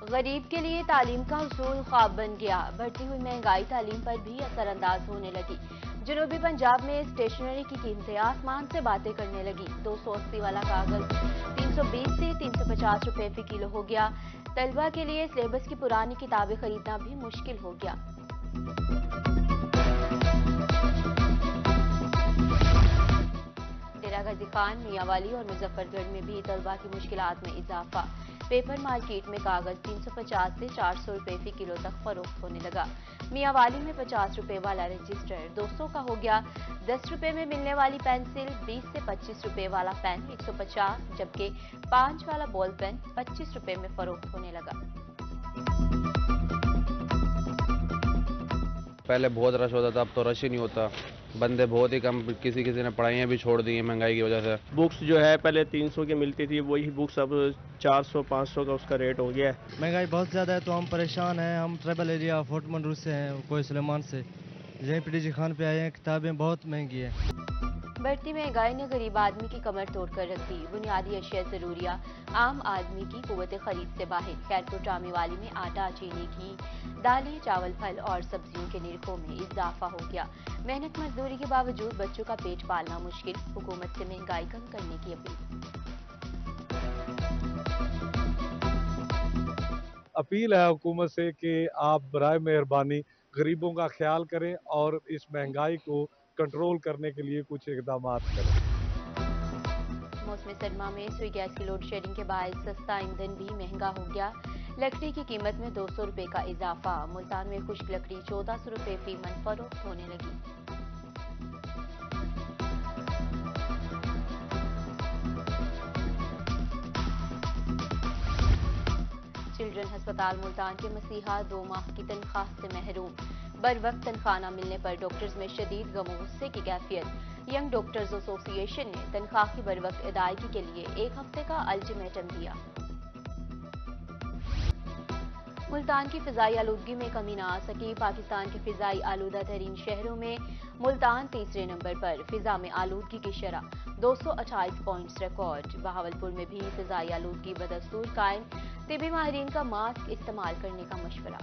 غریب کے لیے تعلیم کا حصول خواب بن گیا، بڑھتی ہوئی مہنگائی تعلیم پر بھی اثر انداز ہونے لگی۔ جنوبی پنجاب میں اسٹیشنری کی قیمتیں آسمان سے باتیں کرنے لگی۔ 280 والا کاغذ 320 سے 350 روپے فی کلو ہو گیا۔ طلبہ کے لیے سلیبس کی پرانی کتابیں خریدنا بھی مشکل ہو گیا۔ ڈیرہ غازی خان، میاں والی اور مظفر گڑھ میں بھی طلبہ کی مشکلات میں اضافہ۔ پیپر مارکیٹ میں کاغذ 350 سے 400 روپے فی کلو تک فروخت ہونے لگا۔ میاں والی میں 50 روپے والا رجسٹر 200 کا ہو گیا۔ 10 روپے میں ملنے والی پینسل 20 سے 25 روپے والا پین 150، جبکہ 5 والا بال پین 25 روپے میں فروخت ہونے لگا۔ پہلے بہت رش ہوتا تھا، اب تو رش ہی نہیں ہوتا، بندے بہت ہی کم، کسی نے پڑھائیاں بھی چھوڑ دی ہیں مہنگائی کی وجہ سے۔ بکس جو ہے پہلے 300 کی ملتی تھی، وہی بکس اب 400 500 کا اس کا ریٹ ہو گیا ہے۔ مہنگائی بہت زیادہ ہے تو ہم پریشان ہیں۔ ہم ٹریبل ایریا فورٹ منرو سے ہیں، کوئی سلیمان سے، یہیں پہ ڈی خان پہ آئے ہیں۔ کتابیں بہت مہنگی ہیں۔ بڑھتی مہنگائی نے غریب آدمی کی کمر توڑ کر رکھ دی۔ بنیادی اشیاء ضروریات عام آدمی کی قوت خرید سے باہر۔ خیرپور ٹامی والی میں آٹا، چینی، گھی، دالیں، چاول، پھل اور سبزیوں کے نرخوں میں اضافہ ہو گیا۔ محنت مزدوری کے باوجود بچوں کا پیٹ پالنا مشکل۔ حکومت سے مہنگائی کم کرنے کی اپیل ہے حکومت سے کہ آپ برائے مہربانی غریبوں کا خیال کریں اور اس مہنگائی کو کنٹرول کرنے کے لیے کچھ اقدامات کریں۔ موسم سرما میں سوئی گیس کی لوڈ شیڈنگ کے باعث سستا ایندھن بھی مہنگا ہو گیا۔ لکڑی کی قیمت میں 200 روپے کا اضافہ۔ ملتان میں خشک لکڑی 1400 روپے فی من فروخت ہونے لگی۔ چلڈرن ہسپتال ملتان کے مسیحا 2 ماہ کی تنخواہ سے محروم۔ بر وقت تنخواہ نہ ملنے پر ڈاکٹرز میں شدید غم و غصے کی کیفیت۔ ینگ ڈاکٹرز ایسوسی ایشن نے تنخواہ کی بر وقت ادائیگی کے لیے 1 ہفتے کا الٹیمیٹم دیا۔ ملتان کی فضائی آلودگی میں کمی نہ آ سکی۔ پاکستان کے فضائی آلودہ ترین شہروں میں ملتان تیسرے نمبر پر۔ فضا میں آلودگی کی شرح 228 پوائنٹس ریکارڈ۔ بہاولپور میں بھی فضائی آلودگی بدستور قائم۔ طبی ماہرین کا ماسک استعمال کرنے کا مشورہ۔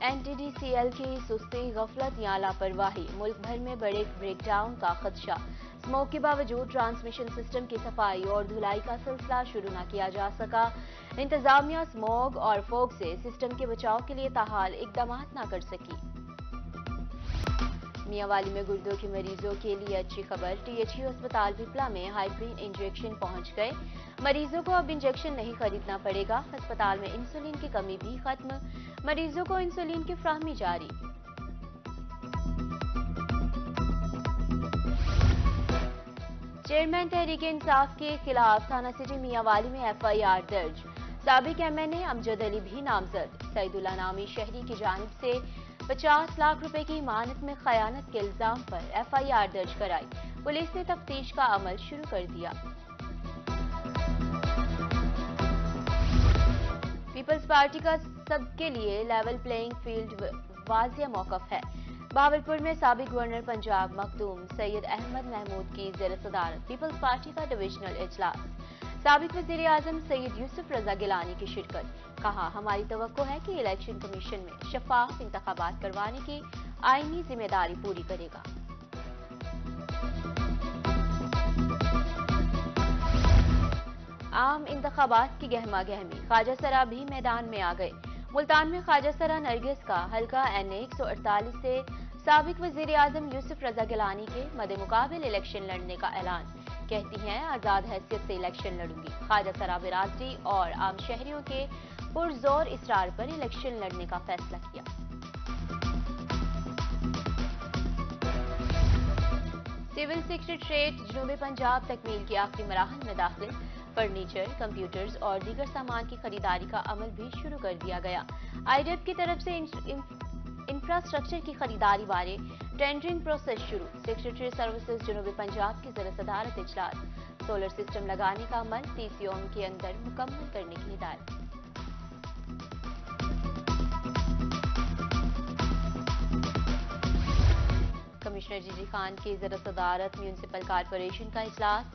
N T D C L کی سستی، غفلت یا لاپرواہی، ملک بھر میں بڑے بریک ڈاؤن کا خدشہ۔ اسموگ کے باوجود ٹرانسمیشن سسٹم کی صفائی اور دھلائی کا سلسلہ شروع نہ کیا جا سکا۔ انتظامیہ اسموگ اور فوگ سے سسٹم کے بچاؤ کے لیے تاحال اقدامات نہ کر سکی۔ میاں والی میں گردوں کے مریضوں کے لیے اچھی خبر۔ ٹی ایچ یو اسپتال پپلا میں ہائپرین انجیکشن پہنچ گئے۔ مریضوں کو اب انجیکشن نہیں خریدنا پڑے گا۔ ہسپتال میں انسولین کی کمی بھی ختم۔ مریضوں کو انسولین کی فراہمی جاری۔ چیئرمین تحریک انصاف کے خلاف تھانہ سٹی میاں والی میں ایف آئی آر درج۔ سابق ایم این اے امجد علی بھی نامزد۔ سعید اللہ نامی شہری کی جانب سے 50 لاکھ روپے کی امانت میں خیانت کے الزام پر ایف آئی آر درج کرائی۔ پولیس نے تفتیش کا عمل شروع کر دیا۔ پیپلز پارٹی کا سب کے لیے لیول پلینگ فیلڈ واضح موقف ہے۔ بہاولپور میں سابق گورنر پنجاب مخدوم سید احمد محمود کی زیر صدارت پیپلز پارٹی کا ڈویژنل اجلاس۔ سابق وزیر اعظم سید یوسف رضا گیلانی کی شرکت۔ کہا، ہماری توقع ہے کہ الیکشن کمیشن میں شفاف انتخابات کروانے کی آئینی ذمہ داری پوری کرے گا۔ عام انتخابات کی گہما گہمی، خواجہ سرا بھی میدان میں آ گئے۔ ملتان میں خواجہ سرا نرگس کا حلقہ این اے 148 سے سابق وزیر اعظم یوسف رضا گیلانی کے مد مقابل الیکشن لڑنے کا اعلان۔ کہتی ہیں، آزاد حیثیت سے الیکشن لڑوں گی۔ خواجہ سرا برادری اور عام شہریوں کے پرزور اصرار پر الیکشن لڑنے کا فیصلہ کیا۔ سول سیکریٹریٹ جنوبی پنجاب تکمیل کی آخری مراحل میں داخل۔ فرنیچر، کمپیوٹرز اور دیگر سامان کی خریداری کا عمل بھی شروع کر دیا گیا۔ آئی ڈیب کی طرف سے انفراسٹرکچر کی خریداری بارے ٹینڈرنگ پروسیس شروع۔ سیکریٹری سروسز جنوبی پنجاب کی زیر صدارت اجلاس۔ سولر سسٹم لگانے کا عمل 30 یوم کے اندر مکمل کرنے کی ہدایت۔ کمشنر جی جی خان کی زیر صدارت میونسپل کارپوریشن کا اجلاس۔